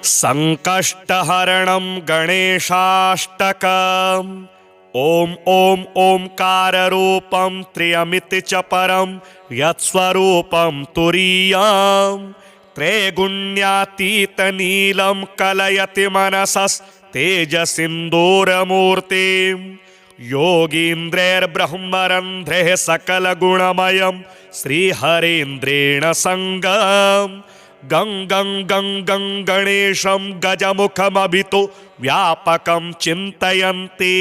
संकष्टहरणं गणेशाष्टकम्। ॐ ॐ ओंकाररूपं त्र्यमिति च परं यत्स्वरूपं तुरीयं त्रैगुण्यातीतनीलं कलयति मनसस्तेजसिन्दूरमूर्तिं योगीन्द्रैर्ब्रह्मरन्ध्रैः सकलगुणमयं श्रीहरेन्द्रेण संगं गं गं गं गं गणेशं गजमुखमभितो व्यापकं चिन्तयन्ति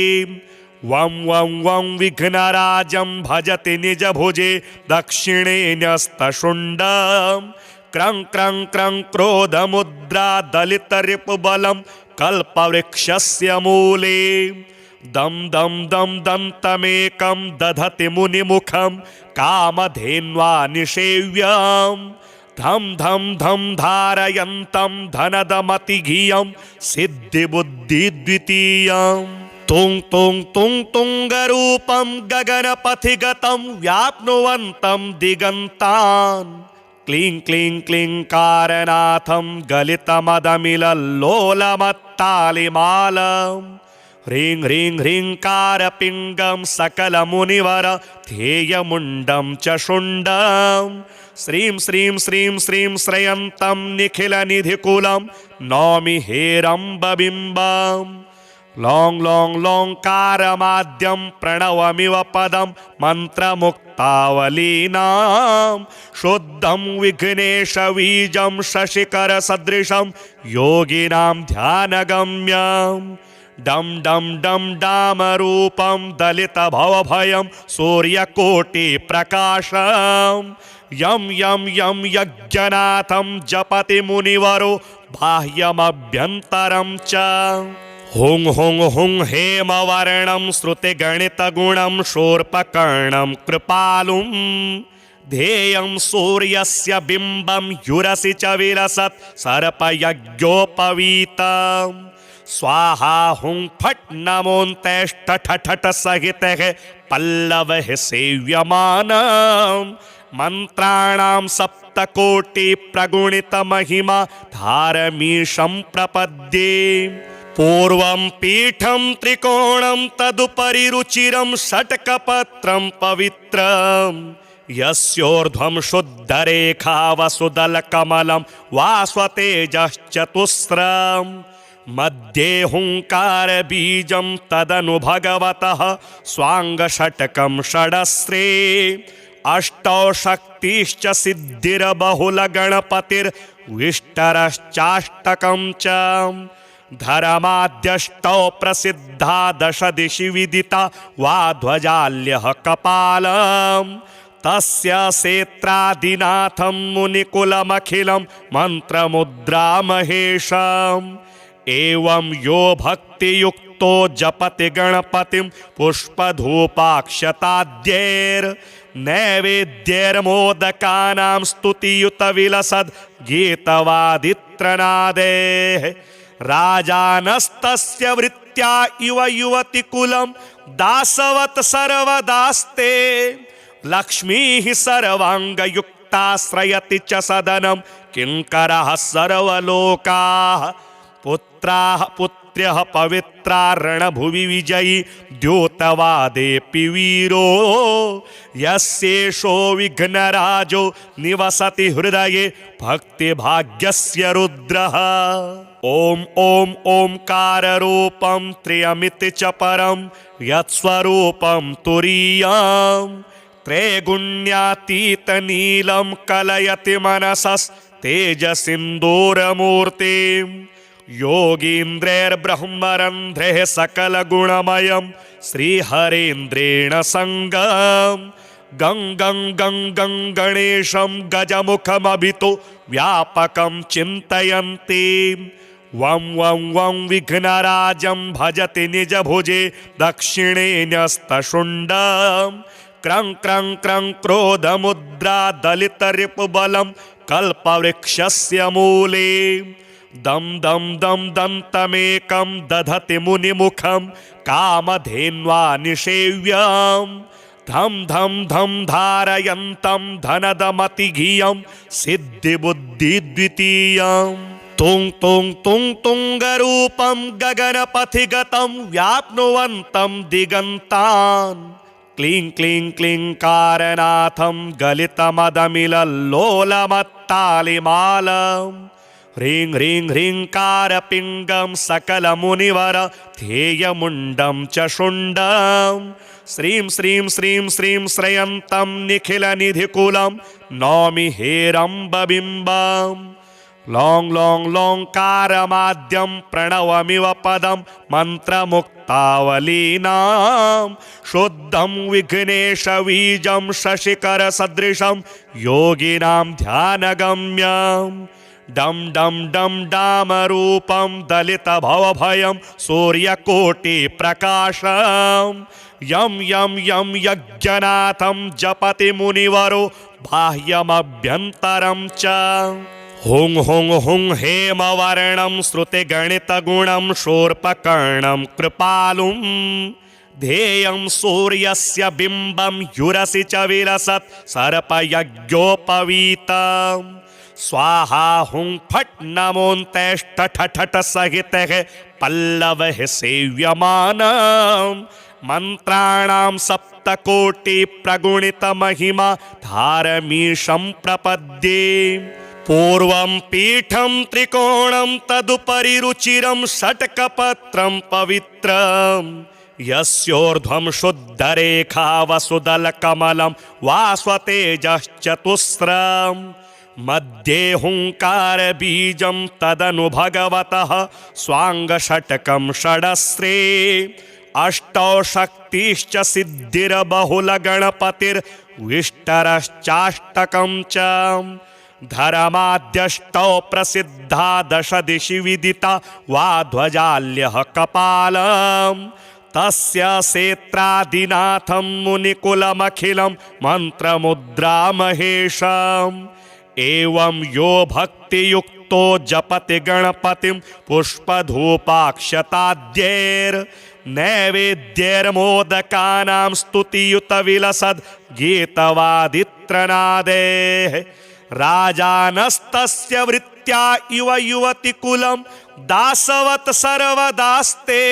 वं वं वं विघ्नराजं भजति निजभुजे दक्षिणे न्यस्तशुण्डं क्रं क्रं क्रं क्रोधमुद्रा दलितरिपुबलं कल्पवृक्षस्य मूले दं दं दं दन्तमेकं दधति मुनिमुखं कामधेन्वा निषेव्यम् धम धम धम धारयन्तं धनदमतिघियं सिद्धिबुद्धिद्वितीयं तुंग तुंग तुंग तुंगरूपं गगनपथिगतं व्याप्नुवन्तं दिगन्तान् क्लीं क्लीं क्लींकारनाथं गलितमदमिलल्लोलमत्तालिमालं ह्रीं ह्रीं ह्रींकारपिङ्गं सकलमुनिवर ध्येयमुण्डं च शुण्डं श्रीं श्रीं श्रीं श्रीं श्रयन्तं निखिलनिधिकुलं नौमि हेरम्बबिम्बं लौं लौं लौंकारमाद्यं प्रणवमिव पदं मन्त्रमुक्तावलीनां शुद्धं विघ्नेशबीजं शशिकरसदृशं योगिनां ध्यानगम्यं डम डम डम डामरूपं दलितभवभयं सूर्यकोटिप्रकाशं यं यं यं यज्ञनाथं जपति मुनिवरो बाह्यमभ्यन्तरं च हुं हुं हुं हेमवर्णं श्रुतिगणितगुणं शूर्पकर्णं कृपालुं ध्येयं सूर्यस्य बिम्बं युरसि च विलसत् सर्पयज्ञोपवीतम् स्वाहा हुं फट् नमोऽन्तेष्ठठठ सहितः पल्लवः सेव्यमानं मन्त्राणां सप्तकोटि प्रगुणितमहिमा धारमीशं प्रपद्ये पूर्वं पीठं त्रिकोणं तदुपरि रुचिरं षट्कपत्रं पवित्रं यस्योर्ध्वं शुद्धरेखा वसुदलकमलं वास्वतेजश्चतुस्रम् मध्ये हुंकार बीजं तदनु भगवतः स्वांगषट्कं षडस्रे अष्टौ शक्तिश्च सिद्धिर्बहुलगणपतिर्विष्टरश्चाष्टकं च धर्माद्यष्टौ प्रसिद्धा दश दिशि विदिता वा ध्वजाल्यः कपालं तस्य सेत्रादिनाथं मुनिकुलमखिलं मन्त्रमुद्रामहेशम् एवं यो भक्तियुक्तो जपति गणपतिं पुष्पधूपाक्षताद्यैर्नैवेद्यैर्मोदकानां स्तुतियुतविलसद् गीतवादित्रनादेः राजानस्तस्य वृत्त्या इव युवतिकुलं दासवत् सर्वदास्ते लक्ष्मीः सर्वाङ्गयुक्ताश्रयति च सदनं किङ्करः सर्वलोकाः पुत्राः पुत्र्यः पवित्रा रणभुवि विजयी द्योतवादेऽपि वीरो यस्येषो विघ्नराजो निवसति हृदये भक्तिभाग्यस्य रुद्रः ॐ ॐ ओंकाररूपं त्र्यमिति च परं यत्स्वरूपं तुरीयं त्रैगुण्यातीतनीलं कलयति मनसस्तेजसिन्दूरमूर्तिं योगीन्द्रैर्ब्रह्मरन्ध्रैः सकलगुणमयं श्रीहरेन्द्रेण संगं गं गं गं गं गणेशं गजमुखमभितो व्यापकं चिन्तयन्ति वं वं वं विघ्नराजं भजति निजभुजे दक्षिणे न्यस्तशुण्डं क्रं क्रं क्रं क्रोधमुद्रा दलितरिपुबलं कल्पवृक्षस्य मूले दम दम दम दन्तमेकं दधति मुनिमुखं कामधेन्वा निषेव्यम् धम धम धम धारयन्तं धनदमतिघियं सिद्धिबुद्धिद्वितीयं तुंग तुंग तुंग तुंगरूपं गगनपथिगतं व्याप्नुवन्तं दिगन्तान् क्लीं क्लीं क्लींकारनाथं गलितमदमिलल्लोलमत्तालिमालम् ह्रीं ह्रीं ह्रींकारपिङ्गं सकलमुनिवर ध्येयमुण्डं च शुण्डं श्रीं श्रीं श्रीं श्रीं श्रयन्तं निखिलनिधिकुलं नौमि हेरम्बबिम्बम् लौं लौं लौंकारमाद्यं प्रणवमिव पदं मन्त्रमुक्तावलीनां शुद्धं विघ्नेशबीजं शशिकरसदृशं योगिनां ध्यानगम्यं डं डं डं डामरूपं दलितभवभयं सूर्यकोटिप्रकाशं यं यं यं यज्ञनाथं जपति मुनिवरो बाह्यमभ्यन्तरं च हुं हुं हुं हेमवर्णं श्रुतिगणितगुणं शूर्पकर्णं कृपालुं ध्येयं सूर्यस्य बिम्बं युरसि च विलसत् सर्पयज्ञोपवीतं स्वाहा हुं फट् नमोऽन्तेष्टठठठ सहितः पल्लवः सेव्यमानं मन्त्राणां सप्तकोटि प्रगुणितमहिमा धारमीशं प्रपद्ये पूर्वं पीठं त्रिकोणं तदुपरि रुचिरं षट्कपत्रं पवित्रं यस्योर्ध्वं शुद्धरेखा वसुदलकमलं वास्वतेजश्चतुस्रं मध्ये हुंकारबीजं तदनु भगवतः स्वाङ्गषट्कं षडस्रे अष्टौ शक्तिश्च सिद्धिर्बहुलगणपतिर्विष्टरश्चाष्टकं च धर्माद्यष्टौ प्रसिद्धा दश दिशि विदिता वा ध्वजाल्यः कपालं तस्य सेत्रादिनाथं मुनिकुलमखिलं मन्त्रमुद्रामहेशम् एवं यो भक्तियुक्तो जपति गणपतिं पुष्पधूपाक्षताद्यैर्नैवेद्यैर्मोदकानां स्तुतियुतविलसद् गीतवादित्रनादेः राजानस्तस्य वृत्त्या इव युवतिकुलं दासवत् सर्वदास्ते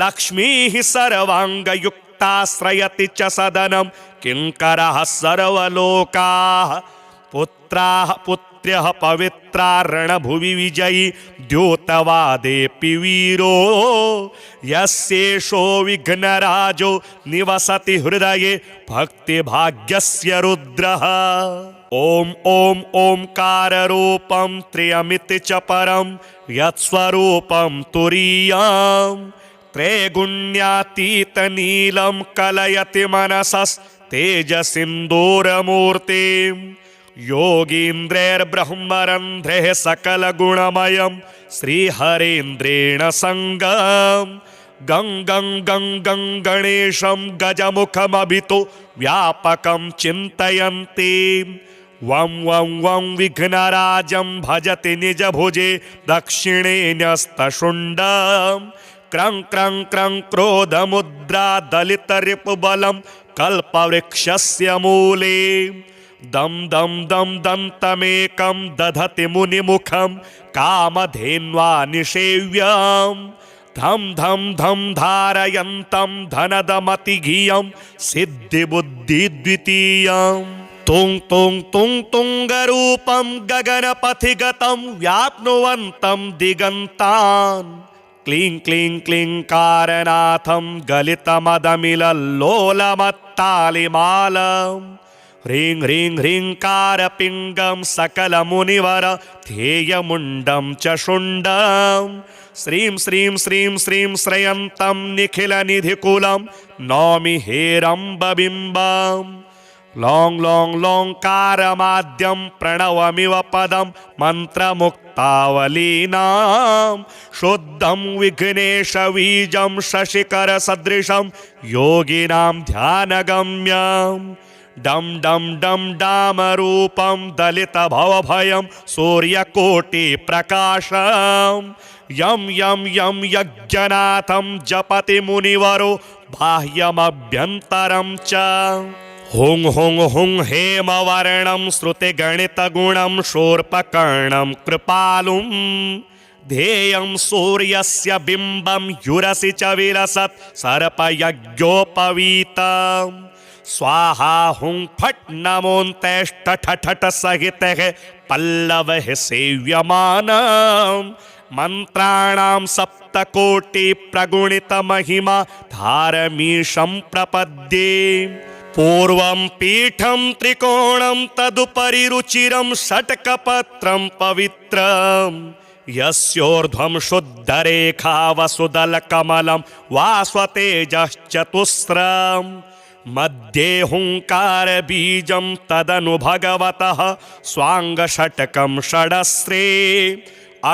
लक्ष्मीः सर्वाङ्गयुक्ताश्रयति च सदनं किङ्करः सर्वलोकाः पुत्राः पुत्र्यः पवित्रा रणभुवि विजयी द्योतवादेऽपि वीरो यस्येषो विघ्नराजो निवसति हृदये भक्तिभाग्यस्य रुद्रः ॐ ॐ ओंकाररूपं त्र्यमिति च परं यत्स्वरूपं तुरीयं त्रैगुण्यातीतनीलं कलयति मनसस्तेजसिन्दूरमूर्तिं योगीन्द्रैर्ब्रह्मरन्ध्रैः सकलगुणमयं श्रीहरेन्द्रेण संगं गं गं गं गं गणेशं गजमुखमभितो व्यापकं चिन्तयन्ति वं वं वं विघ्नराजं भजति निजभुजे दक्षिणे न्यस्तशुण्डं क्रं क्रं क्रं क्रोधमुद्रा दलितरिपुबलं कल्पवृक्षस्य मूले दं दं दं दन्तमेकं दधति मुनिमुखं कामधेन्वा निषेव्यं धं धं धं धारयन्तं धनदमतिघियं सिद्धिबुद्धिद्वितीयं तुंग तुंग तुंग तुंगरूपं गगनपथिगतं व्याप्नुवन्तं दिगन्तान् क्लीं क्लीं क्लींकारनाथं गलितमदमिलल्लोलमत्तालिमालम् ह्रीं ह्रीं ह्रींकारपिङ्गं सकलमुनिवर ध्येयमुण्डं च शुण्डं श्रीं श्रीं श्रीं श्रीं श्रयन्तं निखिलनिधिकुलं नौमि हेरम्बबिम्बम् लौं लौं लौंकारमाद्यं प्रणवमिव पदं मन्त्रमुक्तावलीनां शुद्धं विघ्नेशबीजं शशिकरसदृशं योगिनां ध्यानगम्यं डं डं डं डामरूपं दलितभवभयं सूर्यकोटिप्रकाशं यं यं यं यज्ञनाथं जपति मुनिवरो बाह्यमभ्यन्तरं च हुं हुं हुं हेमवर्णं श्रुतिगणितगुणं शूर्पकर्णं कृपालुं ध्येयं सूर्यस्य बिम्बं युरसि च विलसत् सर्पयज्ञोपवीतम् स्वाहा हुं फट् नमोऽन्तेष्टठठट सहितः पल्लवः सेव्यमानम् मन्त्राणां सप्तकोटि प्रगुणितमहिमा धारमीशं प्रपद्ये पूर्वं पीठं त्रिकोणं तदुपरि रुचिरं षट्कपत्रं पवित्रम् यस्योर्ध्वं शुद्धरेखा वसुदलकमलं वास्वतेजश्चतुस्रम् मध्ये हुङ्कारबीजं तदनु भगवतः स्वाङ्गषट्कं षडस्रे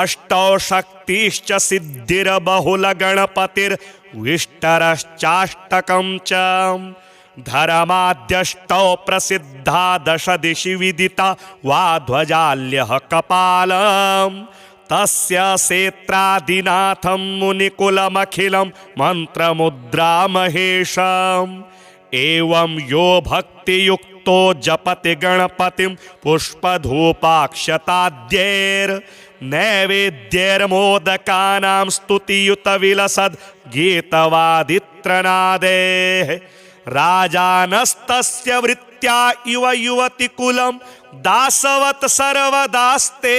अष्टौ शक्तिश्च सिद्धिर्बहुलगणपतिर्विष्टरश्चाष्टकं च धर्माद्यष्टौ प्रसिद्धा दश दिशि विदिता वा ध्वजाल्यः कपालम् तस्य सेत्रादिनाथं मुनिकुलमखिलं मन्त्रमुद्रामहेशम् एवं यो भक्तियुक्तो जपति गणपतिं पुष्पधूपाक्षताद्यैर्नैवेद्यैर्मोदकानां स्तुतियुतविलसद् गीतवादित्रनादेः राजानस्तस्य वृत्त्या इव युवतिकुलं दासवत् सर्वदास्ते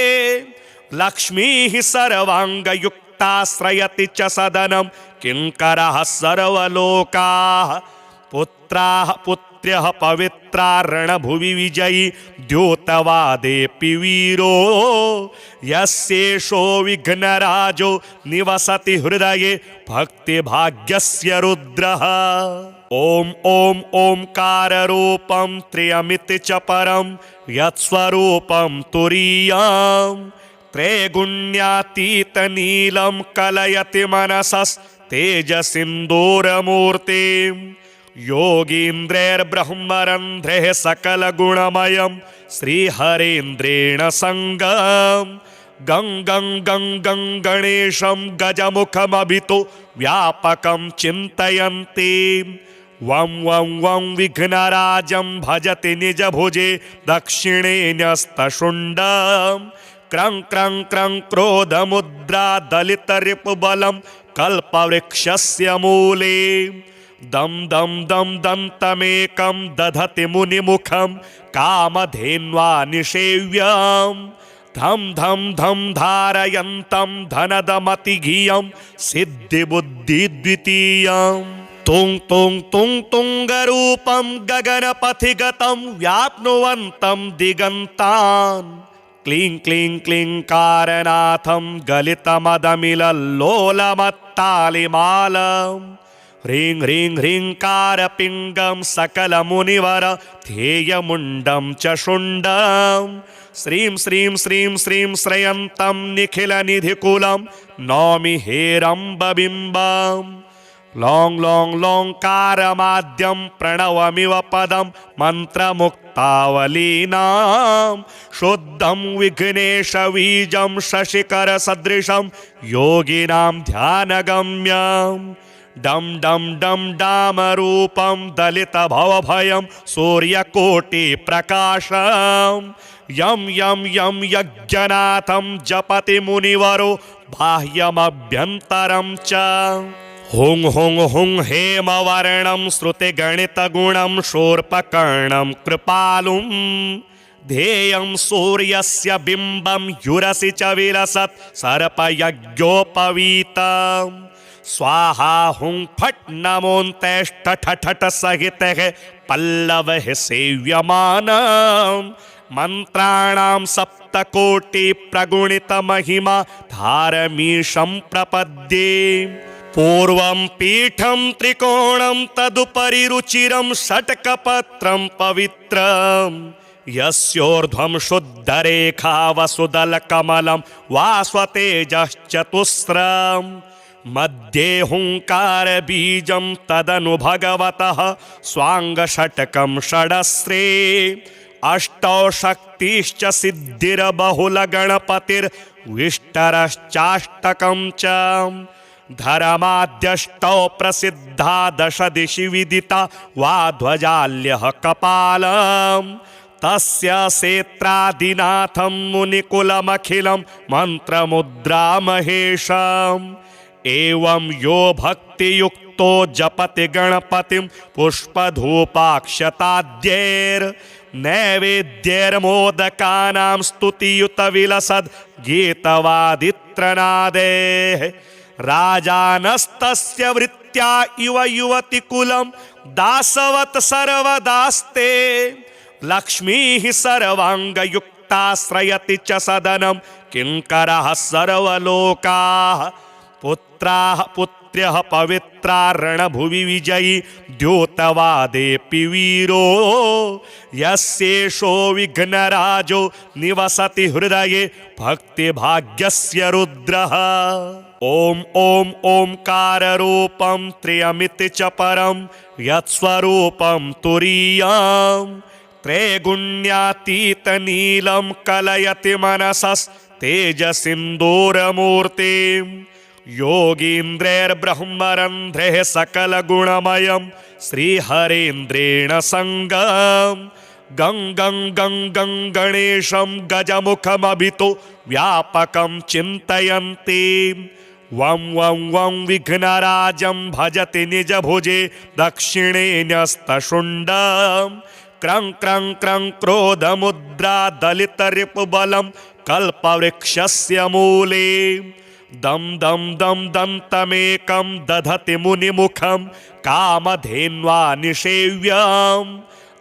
लक्ष्मीः सर्वाङ्गयुक्ताश्रयति च सदनं किङ्करः सर्वलोकाः पुत्राः पुत्र्यः पवित्रा रणभुवि विजयी द्योतवादेऽपि वीरो यस्येषो विघ्नराजो निवसति हृदये भक्तिभाग्यस्य रुद्रः ॐ ॐ ओंकाररूपं त्र्यमिति च परं यत्स्वरूपं तुरीयम् त्रैगुण्यातीतनीलं कलयति मनसस्तेजसिन्दूरमूर्तिम् योगीन्द्रैर्ब्रह्मरन्ध्रैः सकलगुणमयं श्रीहरेन्द्रेण सङ्गम् गं गं गं गं गणेशं गजमुखमभितो व्यापकं चिन्तयन्ति वं वं वं विघ्नराजं भजति निजभुजे दक्षिणे न्यस्तशुण्डम् क्रं क्रं क्रं क्रोधमुद्रा दलितरिपुबलं कल्पवृक्षस्य मूले दं दं दं दन्तमेकं दधति मुनिमुखं कामधेन्वा निषेव्यम् धं धं धं धारयन्तं धनदमतिघियं सिद्धिबुद्धिद्वितीयम् तुं तुं तुं तुङ्गरूपं गगनपथिगतं व्याप्नुवन्तं दिगन्तान् क्लीं क्लीं क्लीङ्कारनाथं गलितमदमिलल्लोलमत्तालिमालम् ह्रीं ह्रीं ह्रीङ्कारपिङ्गं सकलमुनिवर ध्येयमुण्डं च शुण्डम् श्रीं श्रीं श्रीं श्रीं श्रयन्तं निखिलनिधिकुलं नौमि हेरम्बबिम्बम् लौं लौं लौङ्कारमाद्यं प्रणवमिव पदं मन्त्रमुक्तावलीनां शुद्धं विघ्नेशबीजं शशिकरसदृशं योगिनां ध्यानगम्यम् डं डं डं डामरूपं दलितभवभयं सूर्यकोटिप्रकाशम् यं यं यं यज्ञनाथं जपति मुनिवरो बाह्यमभ्यन्तरं च हुं हुं हुं हेमवर्णं श्रुतिगणितगुणं शूर्पकर्णं कृपालुं ध्येयं सूर्यस्य बिम्बं युरसि च विलसत् सर्पयज्ञोपवीतम् स्वाहा हुं फट् नमोऽन्तेष्टठठट सहितः पल्लवः सेव्यमानम् मन्त्राणां सप्तकोटि प्रगुणितमहिमा धारमीशं प्रपद्ये पूर्वं पीठं त्रिकोणं तदुपरि रुचिरं षट्कपत्रं पवित्रम् यस्योर्ध्वं शुद्धरेखा वसुदलकमलं वास्वतेजश्चतुस्रम् मध्ये हुङ्कारबीजं तदनु भगवतः स्वाङ्गषट्कं षडस्रे अष्टौ शक्तिश्च सिद्धिर्बहुलगणपतिर्विष्टरश्चाष्टकं च धर्माद्यष्टौ प्रसिद्धा दश दिशि विदिता वा ध्वजाल्यः कपालम् तस्य सेत्रादिनाथं मुनिकुलमखिलं मन्त्रमुद्रामहेशम् एवं यो भक्तियुक्तो जपति गणपतिं पुष्पधूपाक्षताद्यैर्नैवेद्यैर्मोदकानां स्तुतियुतविलसद् गीतवादित्रनादेः राजानस्तस्य वृत्त्या इव युवतिकुलं दासवत् सर्वदास्ते लक्ष्मीः सर्वाङ्गयुक्ताश्रयति च सदनं किङ्करः सर्वलोकाः पुत्राः पुत्र्यः पवित्रा रणभुवि विजयी द्योतवादेऽपि वीरो यस्येषो विघ्नराजो निवसति हृदये भक्तिभाग्यस्य रुद्रः ॐ ॐ ओंकाररूपं त्र्यमिति च परं यत्स्वरूपं तुरीयं त्रैगुण्यातीतनीलं कलयति मनसस्तेजसिन्दूरमूर्तिम् योगीन्द्रैर्ब्रह्मरन्ध्रैः सकलगुणमयं श्रीहरेन्द्रेण सङ्गं गं गं गं गं गणेशं गजमुखमभितो व्यापकं चिन्तयन्ति वं वं वं विघ्नराजं भजति निजभुजे दक्षिणे न्यस्तशुण्डं क्रं क्रं क्रं क्रोधमुद्रा दलितरिपुबलं कल्पवृक्षस्य मूले दं दं दं दन्तमेकं दधति मुनिमुखं कामधेन्वा निषेव्यं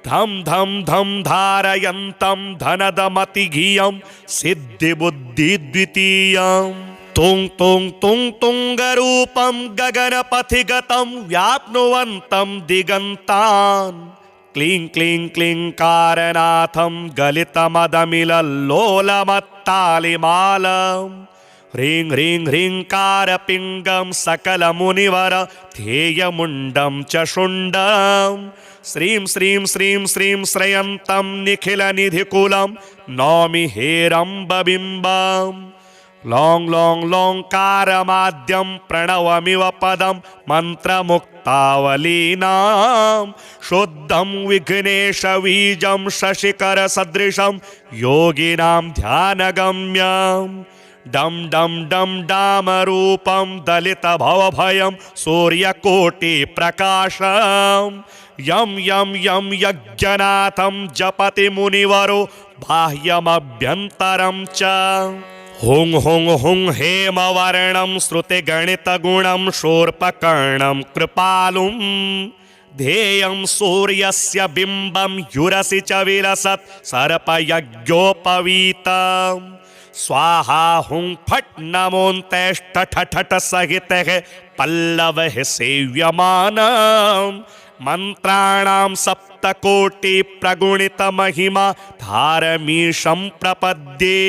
धं धं धं धारयन्तं धनदमतिघियं सिद्धिबुद्धिद्वितीयं तुं तुं तुं तुङ्गरूपं गगनपथिगतं व्याप्नुवन्तं दिगन्तान् क्लीं क्लीं क्लींकारनाथं गलितमदमिलल्लोलमत्तालिमालम् ह्रीं ह्रीं ह्रींकारपिङ्गं सकलमुनिवर ध्येयमुण्डं च शुण्डं श्रीं श्रीं श्रीं श्रीं श्रयन्तं निखिलनिधिकुलं नौमि हेरम्बबिम्बं लौं लौं लौङ्कारमाद्यं प्रणवमिव पदं मन्त्रमुक्तावलीनां शुद्धं विघ्नेशबीजं शशिकरसदृशं योगिनां ध्यानगम्यम् डम डम डम डामरूपं दलितभवभयं सूर्यकोटिप्रकाशं यं यं यं यज्ञनाथं जपति मुनिवरो बाह्यमभ्यन्तरं च हुं हुं हुं हेमवर्णं श्रुतिगणितगुणं शूर्पकर्णं कृपालुं ध्येयं सूर्यस्य बिम्बं युरसि च विलसत् सर्पयज्ञोपवीतम् स्वाहा हुं फट् नमोऽन्तेष्टठठठ सहितः पल्लवः सेव्यमानं मन्त्राणां सप्तकोटि प्रगुणितमहिमा धारमीशं प्रपद्ये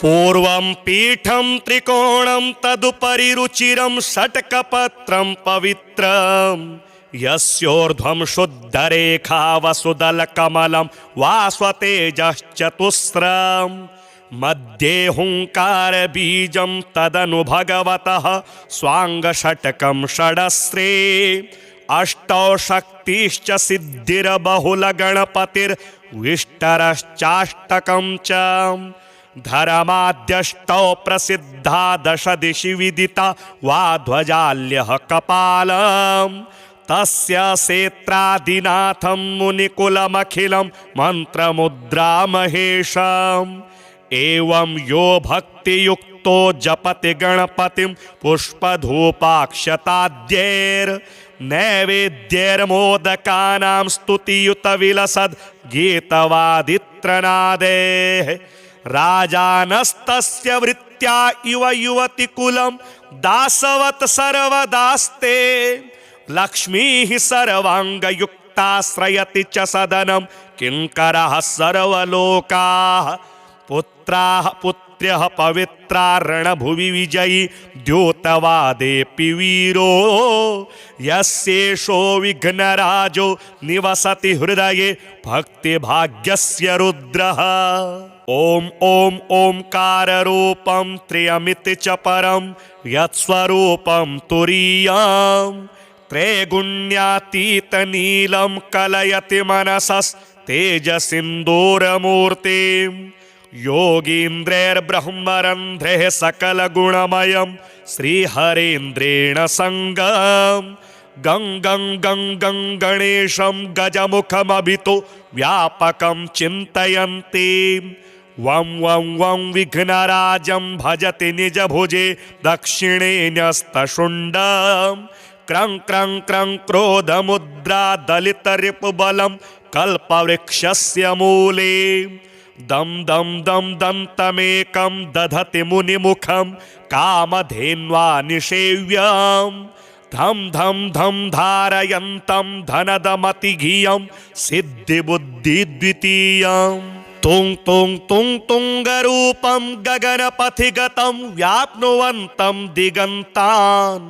पूर्वं पीठं त्रिकोणं तदुपरि रुचिरं षट्कपत्रं पवित्रम् यस्योर्ध्वं शुद्धरेखा वसुदलकमलं वास्वतेजश्चतुस्रम् मध्ये हुंकारबीजं तदनु भगवतः स्वाङ्गषट्कं षडस्रे अष्टौ शक्तिश्च सिद्धिर्बहुलगणपतिर्विष्टरश्चाष्टकं च धर्माद्यष्टौ प्रसिद्धा दश दिशि विदिता वा ध्वजाल्यः कपालम् तस्य सेत्रादिनाथं मुनिकुलमखिलं मन्त्रमुद्रामहेशम् एवं यो भक्तियुक्तो जपति गणपतिं पुष्पधूपाक्षताद्यैर्नैवेद्यैर्मोदकानां स्तुतियुतविलसद् गीतवादित्रनादेः राजानस्तस्य वृत्त्या इव युवतिकुलं दासवत् सर्वदास्ते लक्ष्मीः सर्वाङ्गयुक्ताश्रयति च सदनं किङ्करः सर्वलोकाः पुत्राः पुत्र्यः पवित्रा रणभुवि विजयी द्योतवादेऽपि वीरो यस्येषो विघ्नराजो निवसति हृदये भक्तिभाग्यस्य रुद्रः। ॐ ॐ ओंकाररूपं त्र्यमिति च परं यत्स्वरूपं तुरीयं त्रैगुण्यातीतनीलं कलयति मनसस्तेजसिन्दूरमूर्तिं योगीन्द्रैर्ब्रह्मरन्ध्रैः सकलगुणमयं श्रीहरेन्द्रेण सङ्गम् गं गं गं गं गणेशं गजमुखमभितो व्यापकं चिन्तयन्ति वं वं वं विघ्नराजं भजति निजभुजे दक्षिणे न्यस्तशुण्डं क्रं क्रं क्रं क्रोधमुद्रा दलितरिपुबलं कल्पवृक्षस्य मूले दं दं दं दन्तमेकं दधति मुनिमुखं कामधेन्वा निषेव्यम् धम धम धम धारयन्तं धनदमतिघियं सिद्धिबुद्धिद्वितीयं तुं तुं तुं तुंगरूपं गगनपथिगतं व्याप्नुवन्तं दिगन्तान्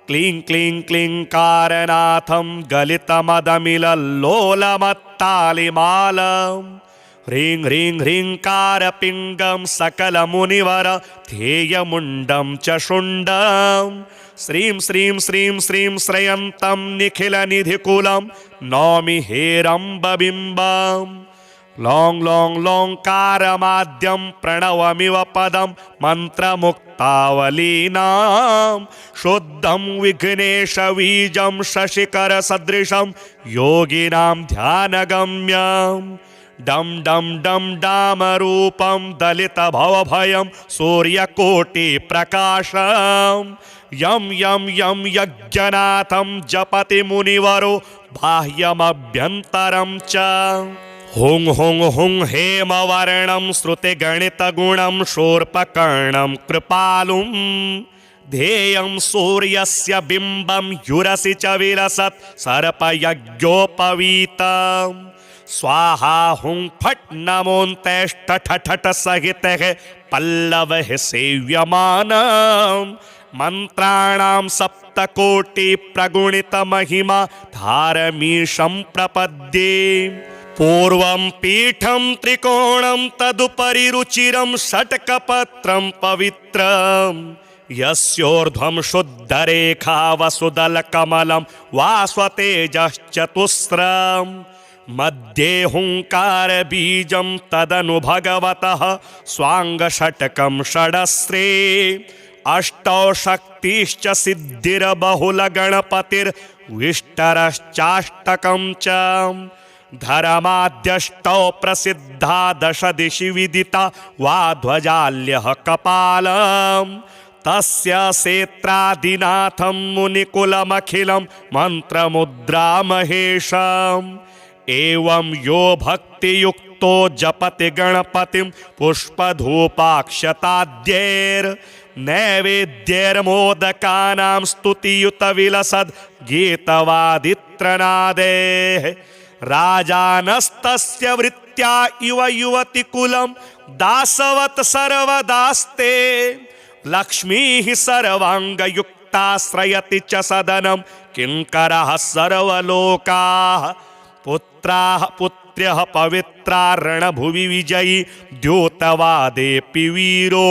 क्लीं क्लीं क्लींकारनाथं गलितमदमिलल्लोलमत्तालिमालं ह्रीं ह्रीं ह्रींकारपिङ्गं सकलमुनिवर ध्येयमुण्डं च शुण्डं श्रीं श्रीं श्रीं श्रीं श्रयन्तं निखिलनिधिकुलं नौमि हेरम्बबिम्बं लौं लौं लौंकारमाद्यं प्रणवमिव पदं मन्त्रमुक्तावलीनां शुद्धं विघ्नेशबीजं शशिकरसदृशं योगिनां ध्यानगम्यं डं डं डं डामरूपं दलितभवभयं सूर्यकोटिप्रकाशं यं यं यं यज्ञनाथं जपति मुनिवरो बाह्यमभ्यन्तरं च हुं हुं हुं हेमवर्णं श्रुतिगणितगुणं शूर्पकर्णं कृपालुं ध्येयं सूर्यस्य बिम्बं युरसि च विलसत् सर्पयज्ञोपवीतम् स्वाहा हुं फट् नमोऽन्तेष्टठठट सहितः पल्लवः सेव्यमानं मन्त्राणां सप्तकोटि प्रगुणितमहिमा धारमीशं प्रपद्ये पूर्वं पीठं त्रिकोणं तदुपरि रुचिरं षट्कपत्रं पवित्रं यस्योर्ध्वं शुद्धरेखा वसुदलकमलं वास्वतेजश्चतुस्रम् मध्ये हुंकारबीजं तदनु भगवतः स्वाङ्गषट्कं षडस्रे अष्टौ शक्तिश्च सिद्धिर्बहुलगणपतिर्विष्टरश्चाष्टकं च धर्माद्यष्टौ प्रसिद्धा दश दिशि विदिता वा ध्वजाल्यः कपालम् तस्य सेत्रादिनाथं मुनिकुलमखिलं मन्त्रमुद्रामहेशम् एवं यो भक्तियुक्तो जपति गणपतिं पुष्पधूपाक्षताद्यैर्नैवेद्यैर्मोदकानां स्तुतियुतविलसद् गीतवादित्रनादेः राजानस्तस्य वृत्त्या इव युवतिकुलं दासवत् सर्वदास्ते लक्ष्मीः सर्वाङ्गयुक्ताश्रयति च सदनं किङ्करः सर्वलोकाः पुत्राः पुत्र्यः पवित्रा रणभुवि विजयी द्योतवादेऽपि वीरो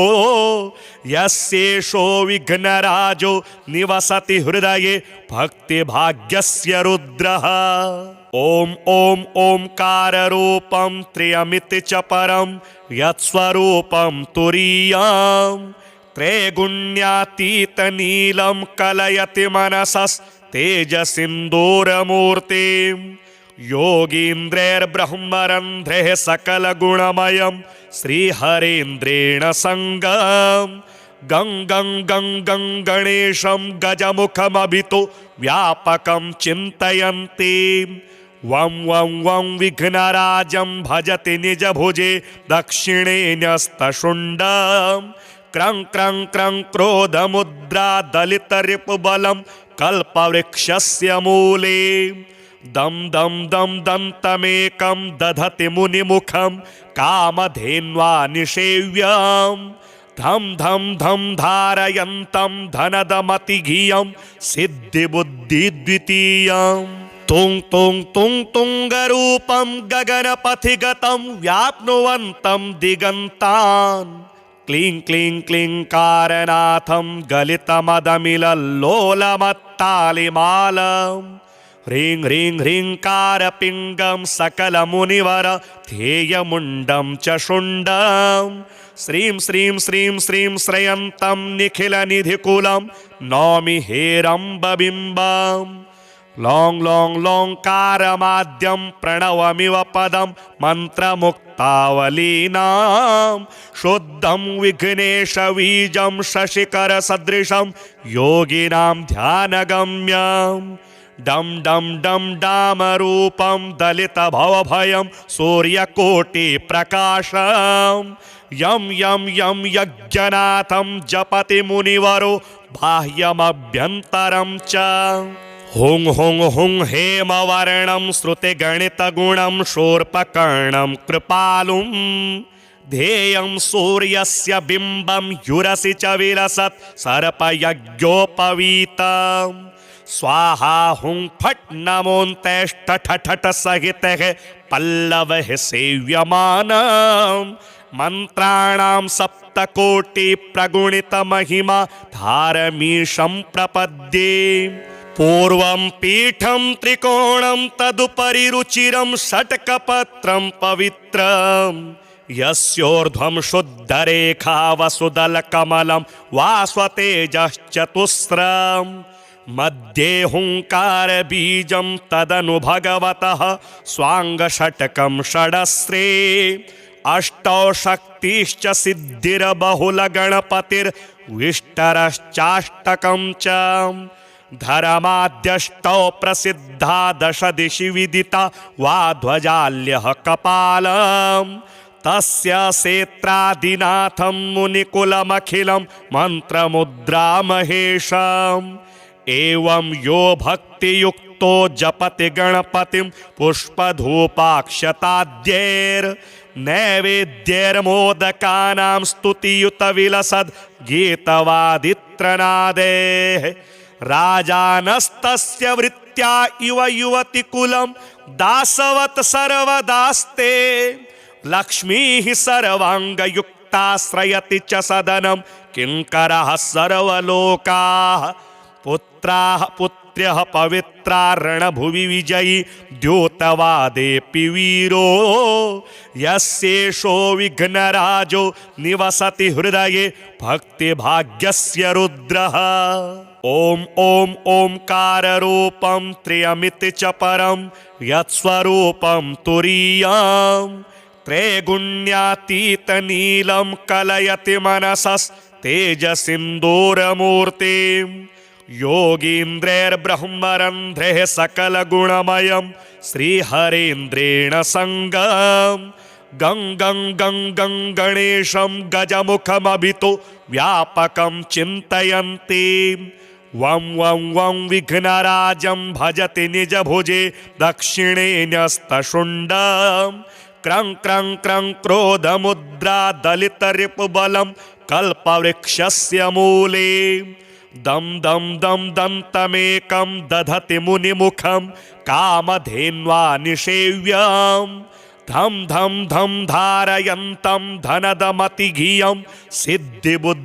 यस्येषो विघ्नराजो निवसति हृदये भक्तिभाग्यस्य रुद्रः ॐ ॐ ओंकाररूपं त्र्यमिति च परं यत्स्वरूपं तुरीयं त्रैगुण्यातीतनीलं कलयति मनसस्तेजसिन्दूरमूर्तिं योगीन्द्रैर्ब्रह्मरन्ध्रैः सकलगुणमयं श्रीहरेन्द्रेण सङ्गम् गं गं गं गं गणेशं गजमुखमभितो व्यापकं चिन्तयन्ति वं वं वं विघ्नराजं भजति निजभुजे दक्षिणे न्यस्तशुण्डं क्रं क्रं क्रं क्रोधमुद्रा दलितरिपुबलं कल्पवृक्षस्य मूले दं दं दं दन्तमेकं दधति मुनिमुखं कामधेन्वा निषेव्यम् धम धम धम धारयन्तं धनदमतिघियं सिद्धिबुद्धिद्वितीयं तुं तुं तुं तुङ्गरूपं गगनपथिगतं व्याप्नुवन्तं दिगन्तान् क्लीं क्लीं क्लीङ्कारनाथं गलितमदमिलल्लोलमत्तालिमालं ह्रीं ह्रीं ह्रीङ्कारपिङ्गं सकलमुनिवर ध्येयमुण्डं च शुण्डं श्रीं श्रीं श्रीं श्रीं श्रयन्तं निखिलनिधिकुलं नौमि हेरम्बबिम्बम् लों लों लोङ्कारमाद्यं प्रणवमिव पदं मन्त्रमुक्तावलीनां शुद्धं विघ्नेशबीजं शशिकरसदृशं योगिनां ध्यानगम्यं डं डं डं डामरूपं दलितभवभयं सूर्यकोटिप्रकाशं यं यं यं यज्ञनाथं जपति मुनिवरो बाह्यमभ्यन्तरं च हुं हुं हुं हेमवर्णं श्रुतिगणितगुणं शूर्पकर्णं कृपालुं ध्येयं सूर्यस्य बिम्बं युरसि च विलसत् सर्पयज्ञोपवीतं स्वाहा हुं फट् नमोऽन्तेष्टठठट सहितः पल्लवः सेव्यमानं मन्त्राणां सप्तकोटिप्रगुणितमहिमा धारमीशं प्रपद्ये पूर्वं पीठं त्रिकोणं तदुपरि रुचिरं षट्कपत्रं पवित्रं यस्योर्ध्वं शुद्धरेखा वसुदलकमलं वास्वतेजश्चतुस्रं मध्ये हुङ्कारबीजं तदनु भगवतः स्वाङ्गषट्कं षडस्रे अष्टौ शक्तिश्च सिद्धिर्बहुलगणपतिर्विष्टरश्चाष्टकं च धर्माद्यष्टौ प्रसिद्धा दश दिशि विदिता वा ध्वजाल्यः कपालं तस्य सेत्रादिनाथं मुनिकुलमखिलं मन्त्रमुद्रामहेशम् एवं यो भक्तियुक्तो जपति गणपतिं पुष्पधूपाक्षताद्यैर्नैवेद्यैर्मोदकानां स्तुतियुतविलसद् गीतवादित्रनादेः राजानस्तस्य वृत्त्या इव युवतिकुलं दासवत् सर्वदास्ते लक्ष्मीः सर्वाङ्गयुक्ताश्रयति च सदनं किङ्करः सर्वलोकाः पुत्राः पुत्र्यः पवित्रा रणभुवि विजयी द्योतवादेऽपि वीरो यस्येषो विघ्नराजो निवसति हृदये भक्तिभाग्यस्य रुद्रः ॐ ॐ ओंकाररूपं त्र्यमिति च परं यत्स्वरूपं तुरीयं त्रैगुण्यातीतनीलं कलयति मनसस्तेजसिन्दूरमूर्तिं योगीन्द्रैर्ब्रह्मरन्ध्रैः सकलगुणमयं श्रीहरेन्द्रेण संगं गं गं गं गं गणेशं गजमुखमभितो व्यापकं चिन्तयन्ति वं वं वं विघ्नराजं भजति निजभुजे दक्षिणे न्यस्तशुण्डं क्रं क्रं क्रं क्रोधमुद्रा दलितरिपुबलं कल्पवृक्षस्य मूले दं दं दं दन्तमेकं दधति मुनिमुखं कामधेन्वा निषेव्यं धं धं धं धारयन्तं धनदमतिघियं सिद्धिबुद्धिद्वितीयं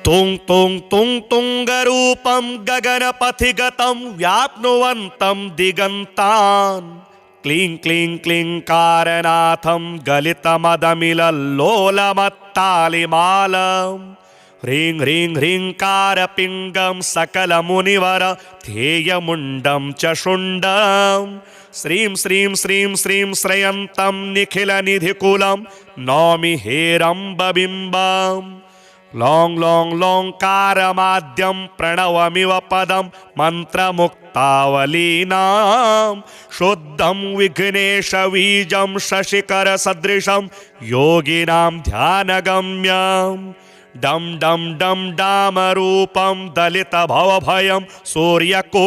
तुं तुं तुं तुङ्गरूपं गगनपथिगतं व्याप्नुवन्तं दिगन्तान् क्लीं क्लीं क्लीङ्कारनाथं गलितमदमिलल्लोलमत्तालिमालं ह्रीं ह्रीं ह्रीङ्कारपिङ्गं सकलमुनिवर ध्येयमुण्डं च शुण्डं श्रीं श्रीं श्रीं श्रीं श्रयन्तं निखिलनिधिकुलं नौमि हेरम्बबिम्बम् लों लों लोङ्कारमाद्यं प्रणवमिव पदं मन्त्रमुक्तावलीनां शुद्धं विघ्नेशबीजं शशिकरसदृशं योगिनां ध्यानगम्यं डं डं डं डामरूपं दलितभवभयं सूर्यकोटिप्रकाशं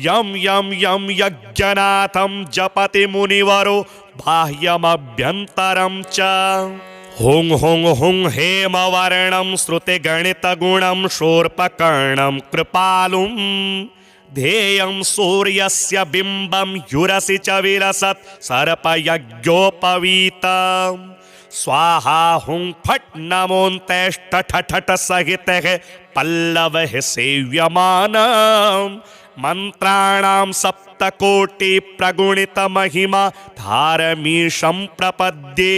यं यं यं यज्ञनाथं जपति मुनिवरो बाह्यमभ्यन्तरं च हुं हुं हुं हेमवर्णं श्रुतिगणितगुणं शूर्पकर्णं कृपालुं ध्येयं सूर्यस्य बिम्बं युरसि च विलसत् सर्पयज्ञोपवीतम् स्वाहा हुं फट् नमोऽन्तेष्टठठट सहितः पल्लवः सेव्यमानम् मन्त्राणां सप्तकोटि प्रगुणितमहिमा धारमीशं प्रपद्ये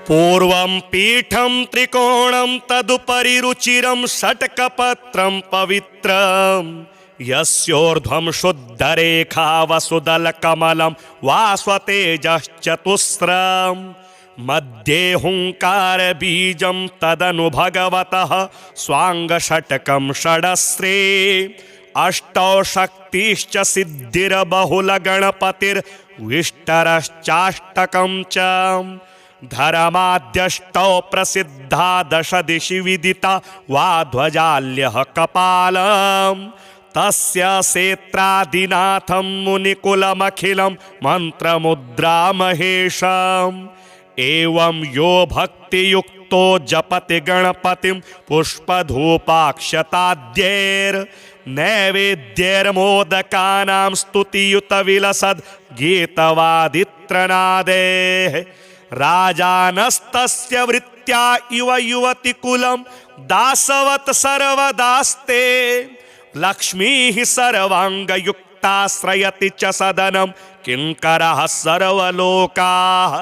पूर्वं पीठं त्रिकोणं तदुपरि रुचिरं षट्कपत्रं पवित्रम् यस्योर्ध्वं शुद्धरेखा वसुदलकमलं वास्वतेजश्चतुस्रम् मध्ये हुङ्कारबीजं तदनु भगवतः स्वाङ्गषट्कं षडस्रे अष्टौ शक्तिश्च सिद्धिर्बहुलगणपतिर्विष्टरश्चाष्टकं च धर्माद्यष्टौ प्रसिद्धा दश दिशि विदिता वा ध्वजाल्यः कपालम् तस्य सेत्रादिनाथं मुनिकुलमखिलं मन्त्रमुद्रामहेशम् एवं यो भक्तियुक्तो जपति गणपतिं पुष्पधूपाक्षताद्यैर्नैवेद्यैर्मोदकानां स्तुतियुतविलसद् गीतवादित्रनादेः राजानस्तस्य वृत्त्या इव युवतिकुलं दासवत् सर्वदास्ते लक्ष्मीः सर्वाङ्गयुक्ताश्रयति च सदनं किङ्करः सर्वलोकाः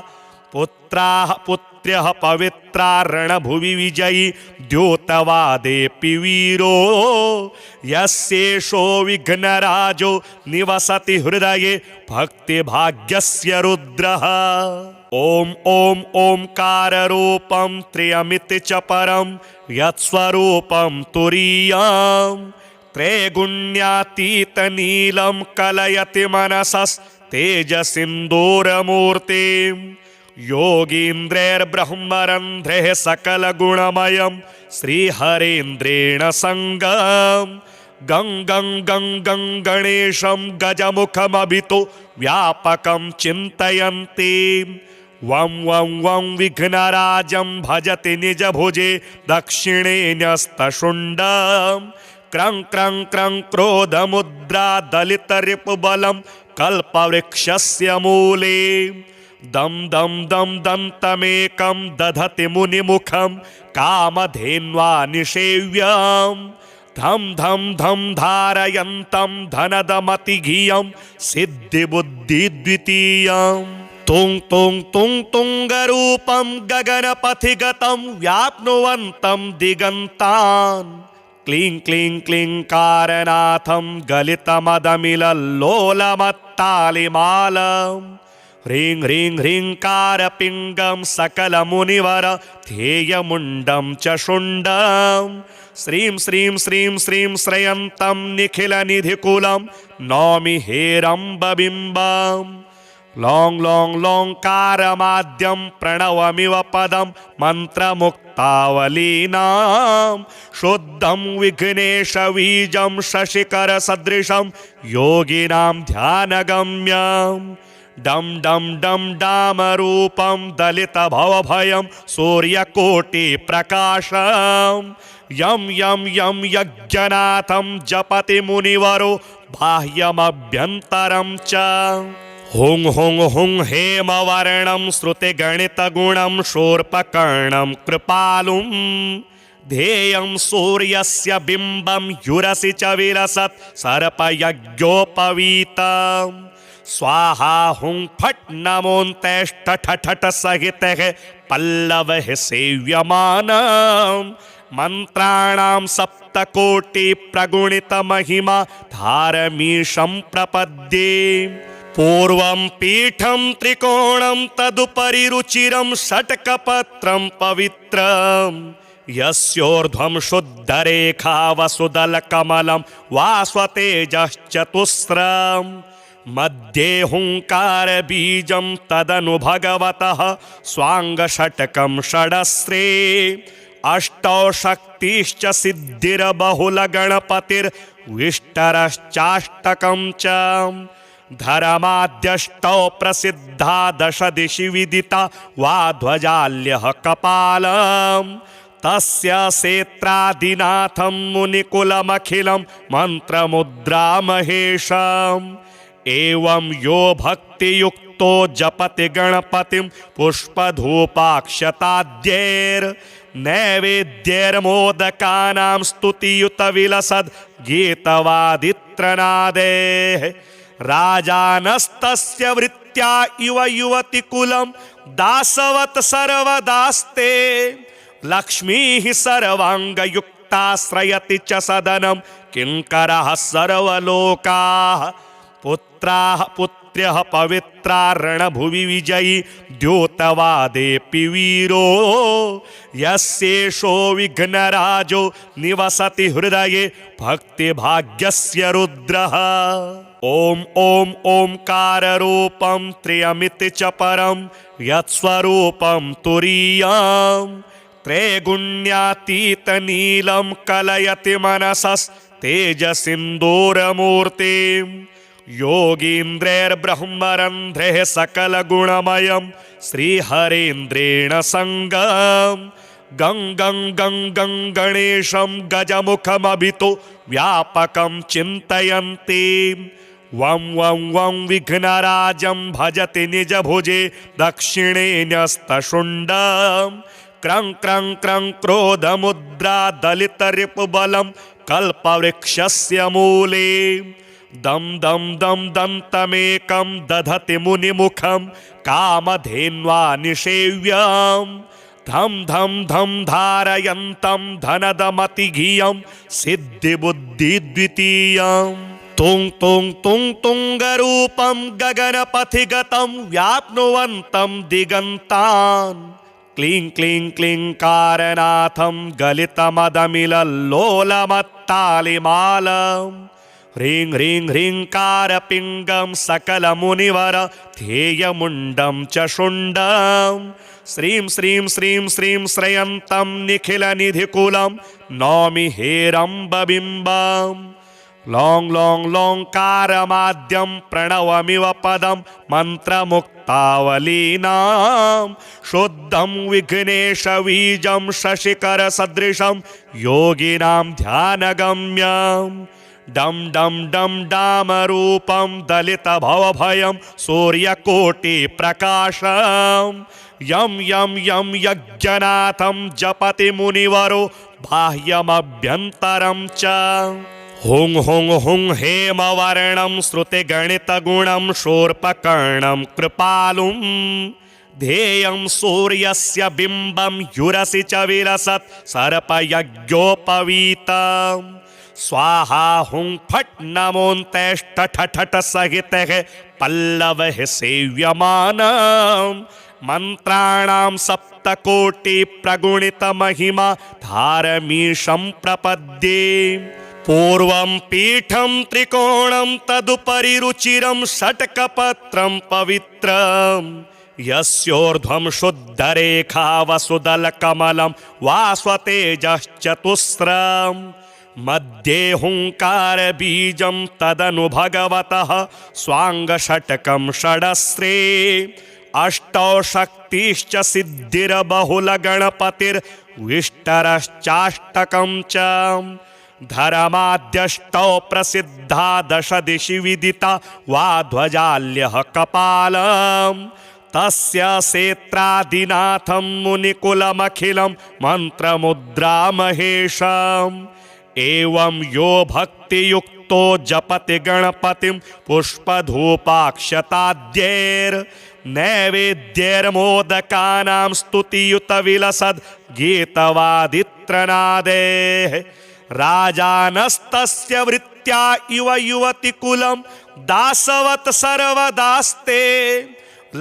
पुत्राः पुत्र्यः पवित्रा रणभुवि विजयी द्योतवादेऽपि वीरो यस्येषो विघ्नराजो निवसति हृदये भक्तिभाग्यस्य रुद्रः ॐ ॐ ओंकाररूपं त्र्यमिति च परं यत्स्वरूपं तुरीयम् त्रैगुण्यातीतनीलं कलयति मनसस्तेजसिन्दूरमूर्तिम् योगीन्द्रैर्ब्रह्मरन्ध्रैः सकलगुणमयं श्रीहरेन्द्रेण सङ्गम् गं गं गं गं गणेशं गजमुखमभितो व्यापकं चिन्तयन्ति वं वं वं विघ्नराजं भजति निजभुजे दक्षिणे न्यस्तशुण्डम् क्रं क्रं क्रं क्रोधमुद्रा दलितरिपुबलं कल्पवृक्षस्य मूले दं दं दं दन्तमेकं दधति मुनिमुखं कामधेन्वा निषेव्यम् धं धं धं धारयन्तं धनदमतिघियं सिद्धिबुद्धिद्वितीयम् तुं तुं तुं तुङ्गरूपं गगनपथिगतं व्याप्नुवन्तं दिगन्तान् क्लीं क्लीं क्लीङ्कारनाथं गलितमदमिलल्लोलमत्तालिमालम् ह्रीं ह्रीं ह्रीङ्कारपिङ्गं सकलमुनिवर ध्येयमुण्डं च शुण्डं श्रीं श्रीं श्रीं श्रीं श्रयन्तं निखिलनिधिकुलं नौमि हेरम्बबिम्बम् लों लों लोङ्कारमाद्यं प्रणवमिव पदं मन्त्रमुक्तावलीनां शुद्धं विघ्नेशबीजं शशिकरसदृशं योगिनां ध्यानगम्यम् डं डं डं डामरूपं दलितभवभयं सूर्यकोटिप्रकाशं यं यं यं यज्ञनाथं जपति मुनिवरो बाह्यमभ्यन्तरं च हुं हुं हुं हेमवर्णं श्रुतिगणितगुणं शूर्पकर्णं कृपालुं ध्येयं सूर्यस्य बिम्बं युरसि च विलसत् सर्पयज्ञोपवीतम् स्वाहा हुं फट् नमोऽन्तेष्टठठट सहितः पल्लवः सेव्यमानम् मन्त्राणां सप्तकोटि प्रगुणितमहिमा धारमीशं प्रपद्ये पूर्वं पीठं त्रिकोणं तदुपरि रुचिरं षट्कपत्रं पवित्रम् यस्योर्ध्वं शुद्धरेखा वसुदलकमलं वास्वतेजश्चतुस्रम् मध्ये हुङ्कारबीजं तदनु भगवतः स्वाङ्गषट्कं षडस्रे अष्टौ शक्तिश्च सिद्धिर्बहुलगणपतिर्विष्टरश्चाष्टकं च धर्माद्यष्टौ प्रसिद्धा दश दिशि विदिता वा ध्वजाल्यः कपालम् तस्य सेत्रादिनाथं मुनिकुलमखिलं मन्त्रमुद्रामहेशम् एवं यो भक्तियुक्तो जपति गणपतिं पुष्पधूपाक्षताद्यैर्नैवेद्यैर्मोदकानां स्तुतियुतविलसद् गीतवादित्रनादेः राजानस्तस्य वृत्त्या इव युवतिकुलं दासवत् सर्वदास्ते लक्ष्मीः सर्वाङ्गयुक्ताश्रयति च सदनं किङ्करः सर्वलोकाः पुत्राः पुत्र्यः पवित्रा रणभुवि विजयी द्योतवादेऽपि वीरो यस्येषो विघ्नराजो निवसति हृदये भक्तिभाग्यस्य रुद्रः ॐ ॐ ओंकाररूपं त्र्यमिति च परं यत्स्वरूपं तुरीयम् त्रैगुण्यातीतनीलं कलयति मनसस्तेजसिन्दूरमूर्तिम् योगीन्द्रैर्ब्रह्मरन्ध्रैः सकलगुणमयं श्रीहरेन्द्रेण सङ्गम् गं गं गं गं गणेशं गजमुखमभितो व्यापकं चिन्तयन्ति वं वं वं विघ्नराजं भजति निजभुजे दक्षिणे न्यस्तशुण्डम् क्रं क्रं क्रं क्रोधमुद्रा दलितरिपुबलं कल्पवृक्षस्य मूले दं दं दं दन्तमेकं दधति मुनिमुखं कामधेन्वा निषेव्यम् धं धं धं धारयन्तं धनदमतिघियं सिद्धिबुद्धिद्वितीयम् तुं तुं तुं तुङ्गरूपं गगनपथिगतं व्याप्नुवन्तं दिगन्तान् क्लीं क्लीं क्लींकारनाथं गलितमदमिलल्लोलमत्तालिमालम् ह्रीं ह्रीं ह्रींकारपिङ्गं सकलमुनिवर ध्येयमुण्डं च शुण्डं श्रीं श्रीं श्रीं श्रीं श्रयन्तं निखिलनिधिकुलं नौमि हेरम्बबिम्बम् लौं लौं लौङ्कारमाद्यं प्रणवमिव पदं मन्त्रमुक्तावलीनां शुद्धं विघ्नेशबीजं शशिकरसदृशं योगिनां ध्यानगम्यम् डं डं डं डामरूपं दलितभवभयं सूर्यकोटिप्रकाशं यं यं यं यज्ञनाथं जपति मुनिवरो बाह्यमभ्यन्तरं च हुं हुं हुं हेमवर्णं श्रुतिगणितगुणं शूर्पकर्णं कृपालुं ध्येयं सूर्यस्य बिम्बं युरसि च विलसत् सर्पयज्ञोपवीतम् स्वाहा हुं फट् नमोऽन्तेष्टठठठ सहितः पल्लवः सेव्यमानम् मन्त्राणां सप्तकोटि प्रगुणितमहिमा धारमीशं प्रपद्ये पूर्वं पीठं त्रिकोणं तदुपरि रुचिरं षट्कपत्रं पवित्रम् यस्योर्ध्वं शुद्धरेखा वसुदलकमलं वास्वतेजश्चतुस्रम् मध्ये हुङ्कारबीजं तदनु भगवतः स्वाङ्गषट्कं षडस्रे अष्टौ शक्तिश्च सिद्धिर्बहुलगणपतिर्विष्टरश्चाष्टकं च धर्माद्यष्टौ प्रसिद्धा दश दिशि विदिता वा ध्वजाल्यः कपालम् तस्य सेत्रादिनाथं मुनिकुलमखिलं मन्त्रमुद्रामहेशम् एवं यो भक्तियुक्तो जपति गणपतिं पुष्पधूपाक्षताद्यैर्नैवेद्यैर्मोदकानां स्तुतियुतविलसद् गीतवादित्रनादेः राजानस्तस्य वृत्त्या इव युवतिकुलं दासवत् सर्वदास्ते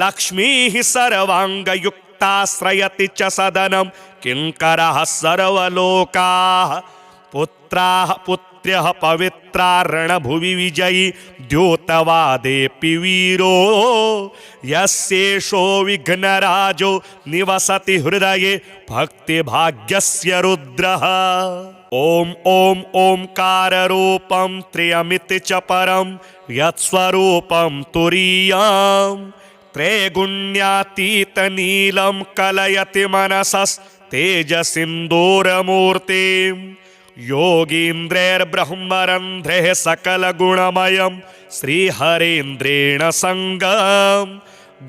लक्ष्मीः सर्वाङ्गयुक्ताश्रयति च सदनं किङ्करः सर्वलोकाः पुत्राः पुत्र्यः पवित्रा रणभुवि विजयी द्योतवादेऽपि वीरो यस्येषो विघ्नराजो निवसति हृदये भक्तिभाग्यस्य रुद्रः। ॐ ॐ ओंकाररूपं त्र्यमिति च परं यत्स्वरूपं तुरीयं त्रैगुण्यातीतनीलं कलयति मनसस्तेजसिन्दूरमूर्तिं योगीन्द्रैर्ब्रह्मरन्ध्रैः सकलगुणमयं श्रीहरेन्द्रेण सङ्गम्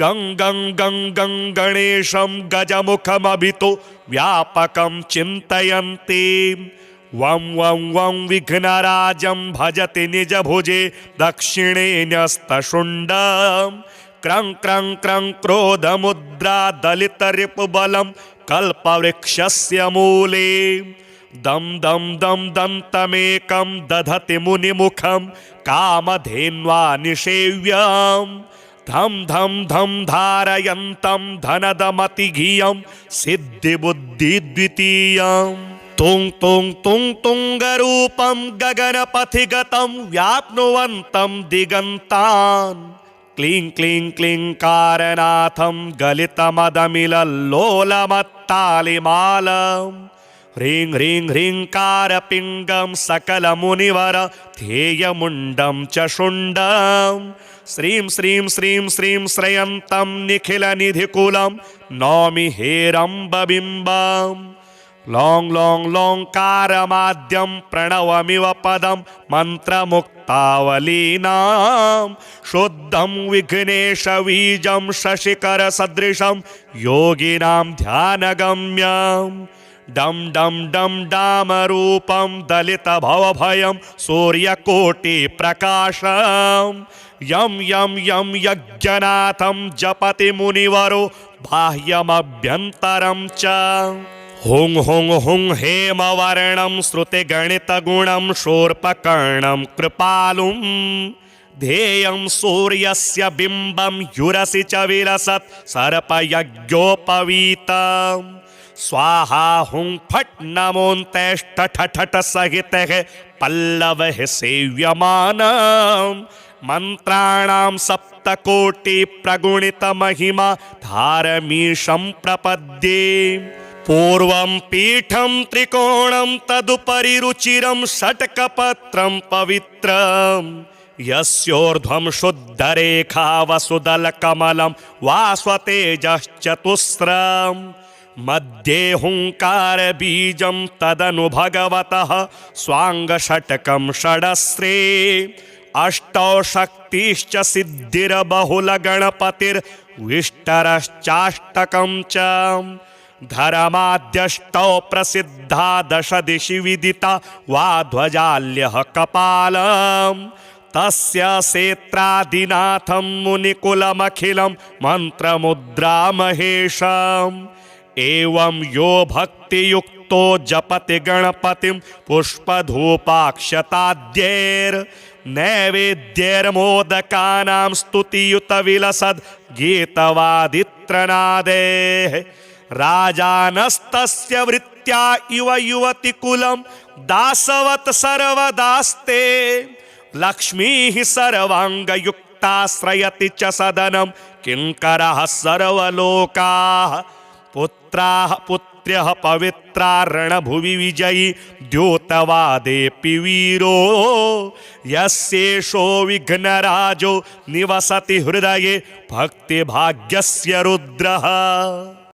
गं गं गं गं गणेशं गजमुखमभितो व्यापकं चिन्तयन्ति वं वं वं विघ्नराजं भजति निजभुजे दक्षिणे न्यस्तशुण्डं क्रं क्रं क्रं क्रोधमुद्रा दलितरिपुबलं कल्पवृक्षस्य मूले दं दं दं दन्तमेकं दधति मुनिमुखं कामधेन्वा निषेव्यम् धम धम धम धारयन्तं धनदमतिघियं सिद्धिबुद्धिद्वितीयं तुं तुं तुं तुंगरूपं गगनपथिगतं व्याप्नुवन्तं दिगन्तान् क्लीं क्लीं क्लींकारनाथं गलितमदमिलल्लोलमत्तालिमालं ह्रीं ह्रीं ह्रींकारपिङ्गं सकलमुनिवर ध्येयमुण्डं च शुण्डं श्रीं श्रीं श्रीं श्रीं श्रयन्तं निखिलनिधिकुलं नौमि हेरम्बबिम्बं लौं लौं लौङ्कारमाद्यं प्रणवमिव पदं मन्त्रमुक्तावलीनां शुद्धं विघ्नेशबीजं शशिकरसदृशं योगिनां ध्यानगम्यम् डम डम डम डामरूपं दलितभवभयं सूर्यकोटिप्रकाशं यं यं यं यज्ञनाथं जपति मुनिवरो बाह्यमभ्यन्तरं च हुं हुं हुं हेमवर्णं श्रुतिगणितगुणं शूर्पकर्णं कृपालुं ध्येयं सूर्यस्य बिम्बं युरसि च विलसत् सर्पयज्ञोपवीतम् स्वाहा हुं फट् नमोऽन्तेष्टठठठ सहितः पल्लवः सेव्यमानं मन्त्राणां सप्तकोटि प्रगुणितमहिमा धारमीशं प्रपद्ये पूर्वं पीठं त्रिकोणं तदुपरि रुचिरं षट्कपत्रं पवित्रम् यस्योर्ध्वं शुद्धरेखा वसुदलकमलं वास्वतेजश्चतुस्रम् मध्ये हुंकारबीजं तदनु भगवतः स्वाङ्गषट्कं षडस्रे अष्टौ शक्तिश्च सिद्धिर्बहुलगणपतिर्विष्टरश्चाष्टकं च धर्माद्यष्टौ प्रसिद्धा दश दिशि विदिता वा ध्वजाल्यः कपालम् तस्य सेत्रादिनाथं मुनिकुलमखिलं मन्त्रमुद्रामहेशम् एवं यो भक्तियुक्तो जपति गणपतिं पुष्पधूपाक्षताद्यैर्नैवेद्यैर्मोदकानां स्तुतियुतविलसद् गीतवादित्रनादेः राजानस्तस्य वृत्त्या इव युवतिकुलं दासवत् सर्वदास्ते लक्ष्मीः सर्वाङ्गयुक्ताश्रयति च सदनं किङ्करः सर्वलोकाः पुत्राः पुत्र्यः पवित्रा रणभुवि विजयी द्योतवादेऽपि वीरो यस्येषो विघ्नराजो निवसति हृदये भक्तिभाग्यस्य रुद्रः।